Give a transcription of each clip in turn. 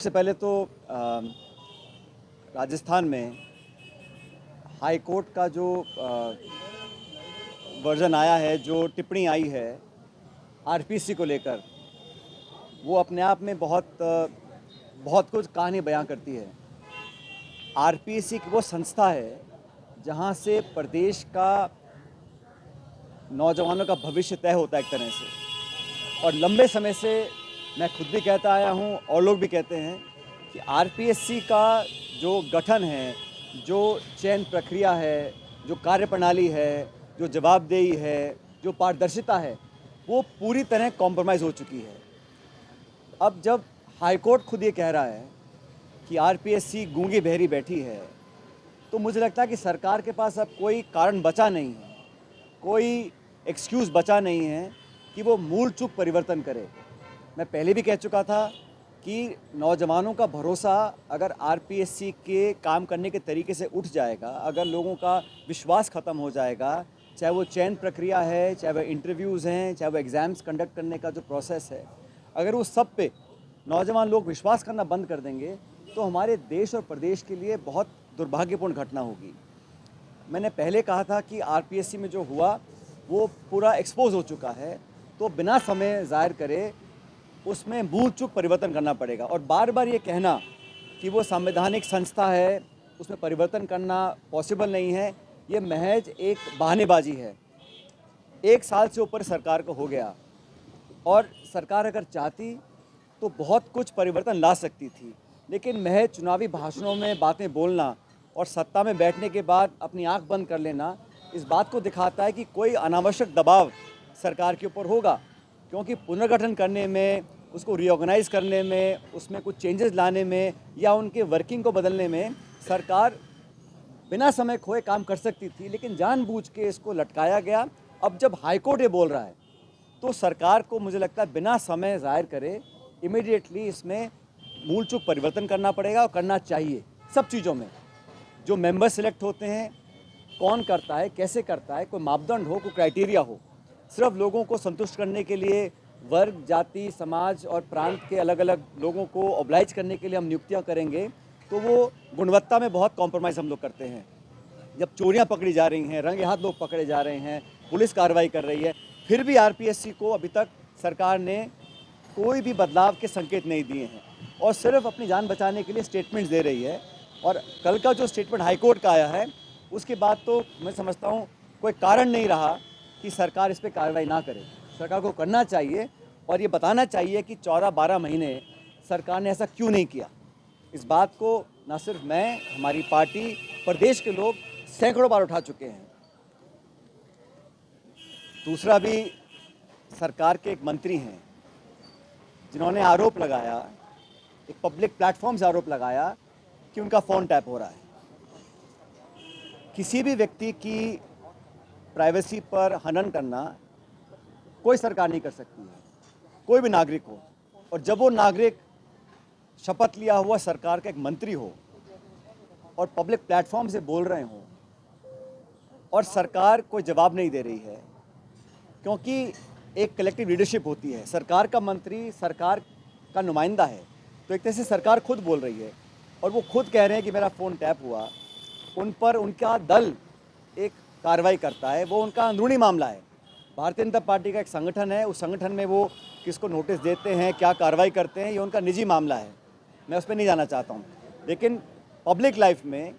सबसे पहले तो राजस्थान में हाई कोर्ट का जो वर्जन आया है, जो टिप्पणी आई है आरपीसी को लेकर, वो अपने आप में बहुत कुछ कहानी बयां करती है। आरपीसी की वो संस्था है जहां से प्रदेश का नौजवानों का भविष्य तय होता है एक तरह से। और लंबे समय से मैं खुद भी कहता आया हूं और लोग भी कहते हैं कि आरपीएससी का जो गठन है, जो चयन प्रक्रिया है, जो कार्यप्रणाली है, जो जवाबदेही है, जो पारदर्शिता है, वो पूरी तरह कॉम्प्रोमाइज़ हो चुकी है। अब जब हाईकोर्ट खुद ये कह रहा है कि आरपीएससी गूंगी बहरी बैठी है, तो मुझे लगता है कि सरकार के पास अब कोई कारण बचा नहीं है, कोई एक्सक्यूज़ बचा नहीं है कि वो मूल चूक परिवर्तन करे। मैं पहले भी कह चुका था कि नौजवानों का भरोसा अगर आरपीएससी के काम करने के तरीके से उठ जाएगा, अगर लोगों का विश्वास ख़त्म हो जाएगा, चाहे वो चयन प्रक्रिया है, चाहे वो इंटरव्यूज़ हैं, चाहे वो एग्ज़ाम्स कंडक्ट करने का जो प्रोसेस है, अगर वो सब पे नौजवान लोग विश्वास करना बंद कर देंगे, तो हमारे देश और प्रदेश के लिए बहुत दुर्भाग्यपूर्ण घटना होगी। मैंने पहले कहा था कि आरपीएससी में जो हुआ वो पूरा एक्सपोज हो चुका है, तो बिना समय ज़ाहिर करे उसमें मूल चूक परिवर्तन करना पड़ेगा। और बार बार ये कहना कि वो संवैधानिक संस्था है, उसमें परिवर्तन करना पॉसिबल नहीं है, ये महज एक बहानेबाजी है। 1 साल से ऊपर सरकार को हो गया और सरकार अगर चाहती तो बहुत कुछ परिवर्तन ला सकती थी, लेकिन महज चुनावी भाषणों में बातें बोलना और सत्ता में बैठने के बाद अपनी आंख बंद कर लेना इस बात को दिखाता है कि कोई अनावश्यक दबाव सरकार के ऊपर होगा। क्योंकि पुनर्गठन करने में, उसको रीऑर्गेनाइज करने में, उसमें कुछ चेंजेस लाने में या उनके वर्किंग को बदलने में सरकार बिना समय खोए काम कर सकती थी, लेकिन जानबूझ के इसको लटकाया गया। अब जब हाईकोर्ट ये बोल रहा है तो सरकार को मुझे लगता है बिना समय ज़ाहिर करे इमीडिएटली इसमें मूल चूक परिवर्तन करना पड़ेगा और करना चाहिए। सब चीज़ों में जो मेंबर सिलेक्ट होते हैं, कौन करता है, कैसे करता है, कोई मापदंड हो, कोई क्राइटेरिया हो। सिर्फ लोगों को संतुष्ट करने के लिए वर्ग, जाति, समाज और प्रांत के अलग अलग लोगों को ऑब्लाइज करने के लिए हम नियुक्तियां करेंगे, तो वो गुणवत्ता में बहुत कॉम्प्रोमाइज़ हम लोग करते हैं। जब चोरियां पकड़ी जा रही हैं, रंगे हाथ लोग पकड़े जा रहे हैं, पुलिस कार्रवाई कर रही है, फिर भी आरपीएससी को अभी तक सरकार ने कोई भी बदलाव के संकेत नहीं दिए हैं और सिर्फ अपनी जान बचाने के लिए स्टेटमेंट्स दे रही है। और कल का जो स्टेटमेंट हाईकोर्ट का आया है, उसके बाद तो मैं समझता हूँ कोई कारण नहीं रहा कि सरकार इस पर कार्रवाई ना करे। सरकार को करना चाहिए और ये बताना चाहिए कि 14-12 महीने सरकार ने ऐसा क्यों नहीं किया। इस बात को ना सिर्फ मैं, हमारी पार्टी, प्रदेश के लोग सैकड़ों बार उठा चुके हैं। दूसरा भी, सरकार के एक मंत्री हैं जिन्होंने आरोप लगाया, एक पब्लिक प्लेटफॉर्म से आरोप लगाया कि उनका फ़ोन टैप हो रहा है। किसी भी व्यक्ति की प्राइवेसी पर हनन करना कोई सरकार नहीं कर सकती है, कोई भी नागरिक हो। और जब वो नागरिक शपथ लिया हुआ सरकार का एक मंत्री हो और पब्लिक प्लेटफॉर्म से बोल रहे हो और सरकार कोई जवाब नहीं दे रही है, क्योंकि एक कलेक्टिव लीडरशिप होती है, सरकार का मंत्री सरकार का नुमाइंदा है, तो एक तरह से सरकार खुद बोल रही है और वो खुद कह रहे हैं कि मेरा फ़ोन टैप हुआ। उन पर उनका दल एक कार्रवाई करता है, वो उनका अंदरूनी मामला है। भारतीय जनता पार्टी का एक संगठन है, उस संगठन में वो किसको नोटिस देते हैं, क्या कार्रवाई करते हैं, ये उनका निजी मामला है, मैं उस पर नहीं जाना चाहता हूँ। लेकिन पब्लिक लाइफ में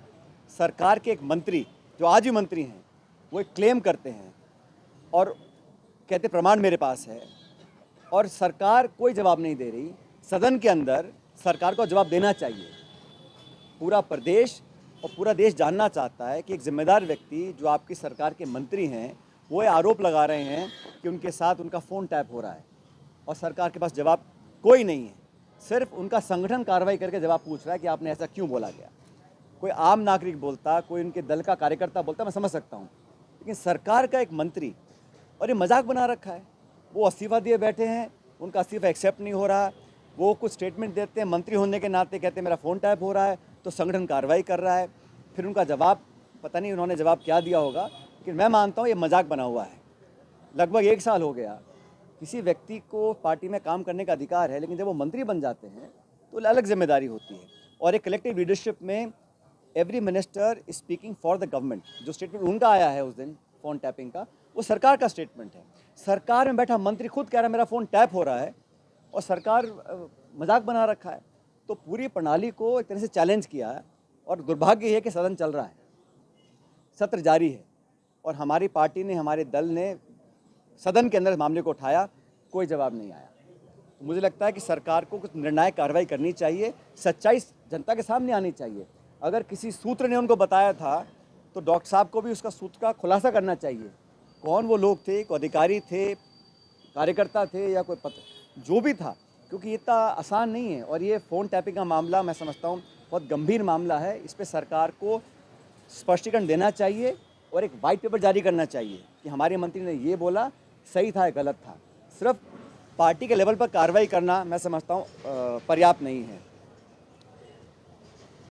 सरकार के एक मंत्री, जो आज भी मंत्री हैं, वो एक क्लेम करते हैं और कहते प्रमाण मेरे पास है, और सरकार कोई जवाब नहीं दे रही। सदन के अंदर सरकार को जवाब देना चाहिए। पूरा प्रदेश और पूरा देश जानना चाहता है कि एक जिम्मेदार व्यक्ति जो आपकी सरकार के मंत्री हैं, वो ये आरोप लगा रहे हैं कि उनके साथ उनका फ़ोन टैप हो रहा है और सरकार के पास जवाब कोई नहीं है। सिर्फ उनका संगठन कार्रवाई करके जवाब पूछ रहा है कि आपने ऐसा क्यों बोला गया। कोई आम नागरिक बोलता, कोई उनके दल का कार्यकर्ता बोलता, मैं समझ सकता हूँ, लेकिन सरकार का एक मंत्री, और ये मजाक बना रखा है। वो इस्तीफ़ा दिए बैठे हैं, उनका इस्तीफ़ा एक्सेप्ट नहीं हो रहा, वो कुछ स्टेटमेंट देते हैं, मंत्री होने के नाते कहते हैं मेरा फ़ोन टैप हो रहा है, तो संगठन कार्रवाई कर रहा है। फिर उनका जवाब, पता नहीं उन्होंने जवाब क्या दिया होगा, लेकिन मैं मानता हूँ ये मजाक बना हुआ है। लगभग 1 साल हो गया, किसी व्यक्ति को पार्टी में काम करने का अधिकार है, लेकिन जब वो मंत्री बन जाते हैं तो अलग जिम्मेदारी होती है। और एक कलेक्टिव लीडरशिप में every minister speaking for the government, जो स्टेटमेंट उनका आया है उस दिन फ़ोन टैपिंग का, वो सरकार का स्टेटमेंट है। सरकार में बैठा मंत्री खुद कह रहा है मेरा फ़ोन टैप हो रहा है, और सरकार मजाक बना रखा है। तो पूरी प्रणाली को एक तरह से चैलेंज किया है, और दुर्भाग्य है कि सदन चल रहा है, सत्र जारी है, और हमारी पार्टी ने, हमारे दल ने सदन के अंदर इस मामले को उठाया, कोई जवाब नहीं आया। तो मुझे लगता है कि सरकार को कुछ निर्णायक कार्रवाई करनी चाहिए, सच्चाई जनता के सामने आनी चाहिए। अगर किसी सूत्र ने उनको बताया था तो डॉक्टर साहब को भी उसका सूत्र का खुलासा करना चाहिए। कौन वो लोग थे, कोई अधिकारी थे, कार्यकर्ता थे, या कोई जो भी था, क्योंकि ये इतना आसान नहीं है। और ये फ़ोन टैपिंग का मामला मैं समझता हूँ बहुत गंभीर मामला है। इस पर सरकार को स्पष्टीकरण देना चाहिए और एक वाइट पेपर जारी करना चाहिए कि हमारे मंत्री ने ये बोला, सही था या गलत था। सिर्फ पार्टी के लेवल पर कार्रवाई करना मैं समझता हूँ पर्याप्त नहीं है।